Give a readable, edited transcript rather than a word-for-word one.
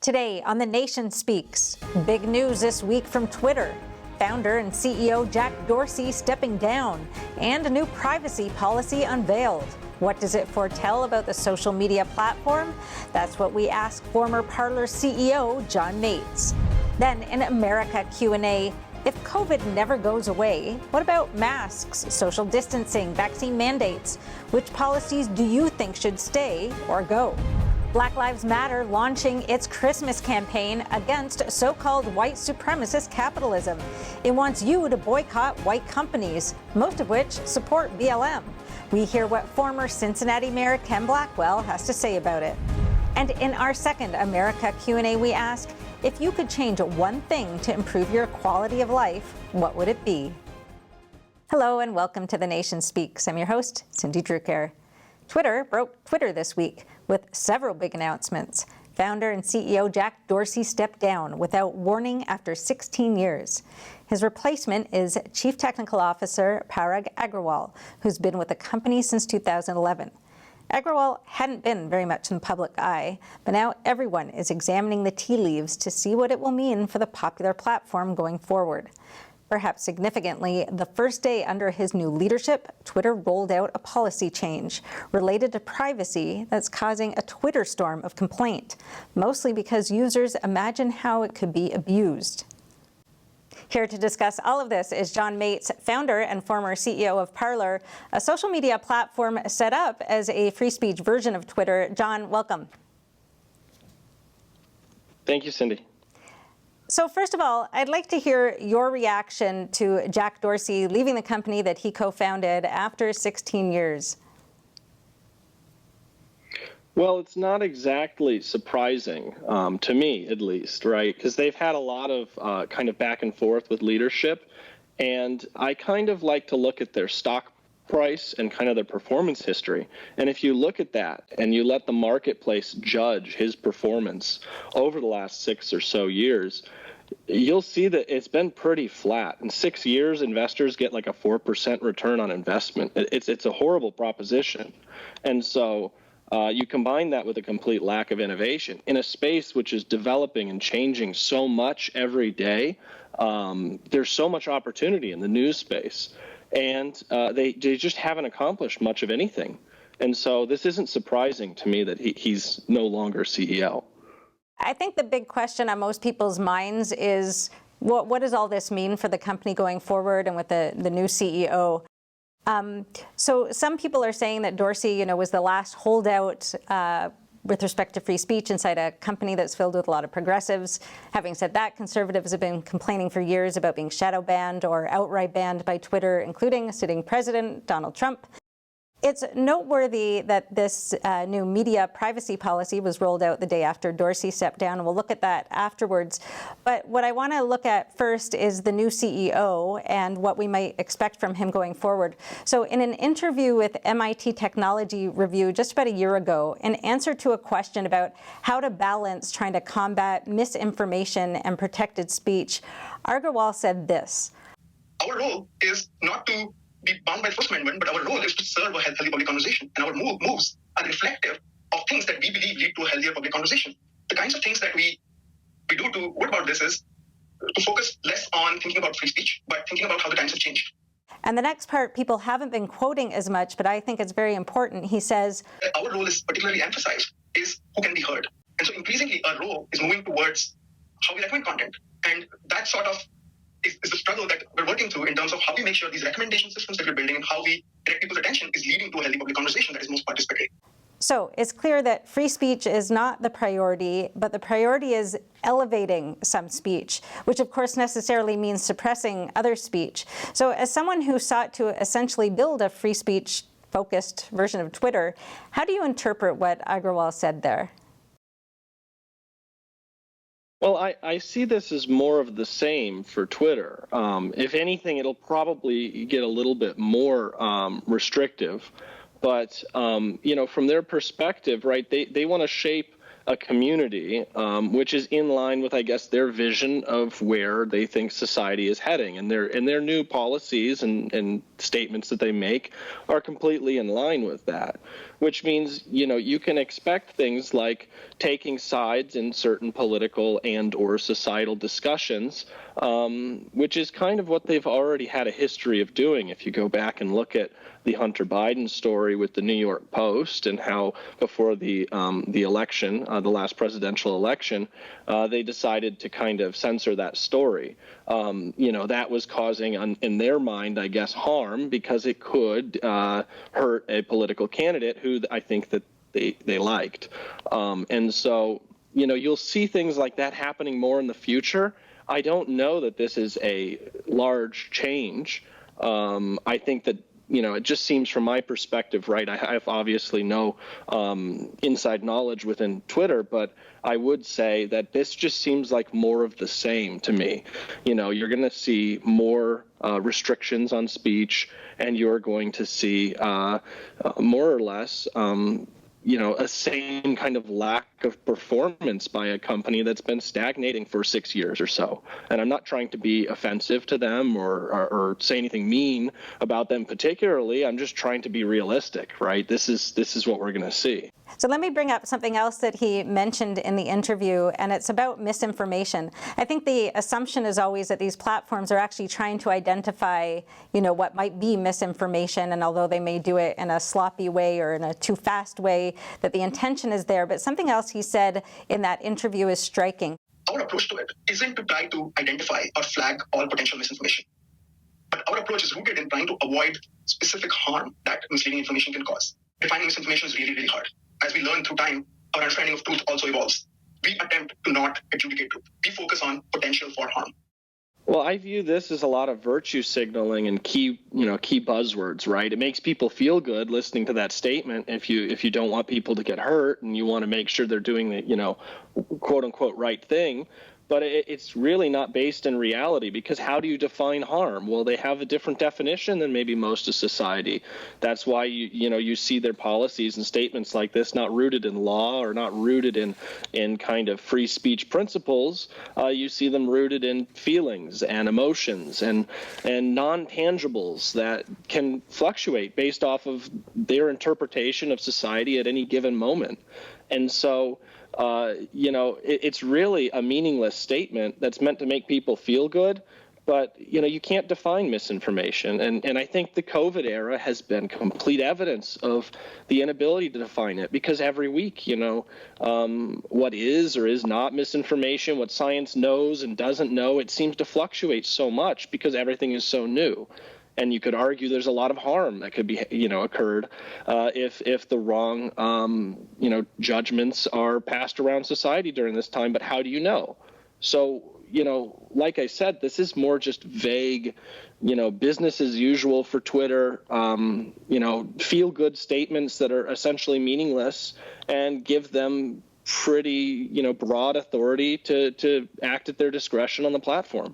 Today on The Nation Speaks, big news this week from Twitter. Founder and CEO Jack Dorsey stepping down, and a new privacy policy unveiled. What does it foretell about the social media platform? That's what we ask former Parler CEO John Mates. Then in America Q&A, if COVID never goes away, what about masks, social distancing, vaccine mandates? Which policies do you think should stay or go? Black Lives Matter launching its Christmas campaign against so-called white supremacist capitalism. It wants you to boycott white companies, most of which support BLM. We hear what former Cincinnati Mayor Ken Blackwell has to say about it. And in our second America Q&A, we ask, if you could change one thing to improve your quality of life, what would it be? Hello and welcome to The Nation Speaks. I'm your host, Cindy Drucker. Twitter broke Twitter this week with several big announcements. Founder and CEO Jack Dorsey stepped down without warning after 16 years. His replacement is Chief Technical Officer Parag Agrawal, who's been with the company since 2011. Agrawal hadn't been very much in the public eye, but now everyone is examining the tea leaves to see what it will mean for the popular platform going forward. Perhaps significantly, the first day under his new leadership, Twitter rolled out a policy change related to privacy that's causing a Twitter storm of complaint, mostly because users imagine how it could be abused. Here to discuss all of this is John Mates, founder and former CEO of Parler, a social media platform set up as a free speech version of Twitter. John, welcome. Thank you, Cindy. So first of all, I'd like to hear your reaction to Jack Dorsey leaving the company that he co-founded after 16 years. Well, it's not exactly surprising, to me at least, right? Because they've had a lot of kind of back and forth with leadership. And I kind of like to look at their stock price and kind of their performance history. And if you look at that and you let the marketplace judge his performance over the last 6 or so years, you'll see that it's been pretty flat. In 6 years, investors get like a 4% return on investment. It's a horrible proposition. And so you combine that with a complete lack of innovation in a space which is developing and changing so much every day. There's so much opportunity in the news space, and they just haven't accomplished much of anything. And so this isn't surprising to me that he's no longer CEO. I think the big question on most people's minds is what does all this mean for the company going forward and with the new CEO? So some people are saying that Dorsey, was the last holdout with respect to free speech inside a company that's filled with a lot of progressives. Having said that, conservatives have been complaining for years about being shadow banned or outright banned by Twitter, including sitting president Donald Trump. It's noteworthy that this new media privacy policy was rolled out the day after Dorsey stepped down, and we'll look at that afterwards. But what I want to look at first is the new CEO and what we might expect from him going forward. So in an interview with MIT Technology Review just about a year ago, in answer to a question about how to balance trying to combat misinformation and protected speech, Agrawal said this. Our role is not to be bound by the First Amendment, but our role is to serve a healthy public conversation. And our moves are reflective of things that we believe lead to a healthier public conversation. The kinds of things that we do to what about this is to focus less on thinking about free speech, but thinking about how the times have changed. And the next part people haven't been quoting as much, but I think it's very important. He says, our role is particularly emphasized is who can be heard. And so increasingly our role is moving towards how we recommend content. And that sort of is the struggle that we're working through in terms of how we make sure these recommendation systems that we're building and how we direct people's attention is leading to a healthy public conversation that is most participatory. So it's clear that free speech is not the priority, but the priority is elevating some speech, which of course necessarily means suppressing other speech. So as someone who sought to essentially build a free speech focused version of Twitter, how do you interpret what Agrawal said there? Well, I see this as more of the same for Twitter. If anything, it'll probably get a little bit more restrictive. But, from their perspective, right, they want to shape a community, which is in line with, I guess, their vision of where they think society is heading, and their new policies and statements that they make are completely in line with that. Which means, you can expect things like taking sides in certain political and or societal discussions, which is kind of what they've already had a history of doing. If you go back and look at the Hunter Biden story with the New York Post and how before the election, the last presidential election, they decided to kind of censor that story. That was causing, in their mind, I guess, harm because it could hurt a political candidate who I think that they liked. And so, you'll see things like that happening more in the future. I don't know that this is a large change. I think that, it just seems from my perspective, right, I have obviously no inside knowledge within Twitter, but I would say that this just seems like more of the same to me. You're going to see more restrictions on speech, and you're going to see more or less a same kind of lack of performance by a company that's been stagnating for 6 years or so. And I'm not trying to be offensive to them or say anything mean about them particularly. I'm just trying to be realistic, right? This is what we're going to see. So let me bring up something else that he mentioned in the interview, and it's about misinformation. I think the assumption is always that these platforms are actually trying to identify, what might be misinformation, and although they may do it in a sloppy way or in a too fast way, that the intention is there. But something else he said in that interview is striking. Our approach to it isn't to try to identify or flag all potential misinformation. But our approach is rooted in trying to avoid specific harm that misleading information can cause. Defining misinformation is really, really hard. As we learn through time, our understanding of truth also evolves. We attempt to not adjudicate truth. We focus on potential for harm. Well, I view this as a lot of virtue signaling and key buzzwords, right? It makes people feel good listening to that statement if you don't want people to get hurt and you want to make sure they're doing the, quote unquote right thing. But it's really not based in reality, because how do you define harm? Well, they have a different definition than maybe most of society. That's why you see their policies and statements like this not rooted in law or not rooted in kind of free speech principles. You see them rooted in feelings and emotions and non-tangibles that can fluctuate based off of their interpretation of society at any given moment. And so it's really a meaningless statement that's meant to make people feel good, but, you can't define misinformation. And I think the COVID era has been complete evidence of the inability to define it, because every week, what is or is not misinformation, what science knows and doesn't know, it seems to fluctuate so much because everything is so new. And you could argue there's a lot of harm that could be, occurred if the wrong, judgments are passed around society during this time. But how do you know? So, like I said, this is more just vague, business as usual for Twitter, feel good statements that are essentially meaningless and give them pretty, broad authority to act at their discretion on the platform.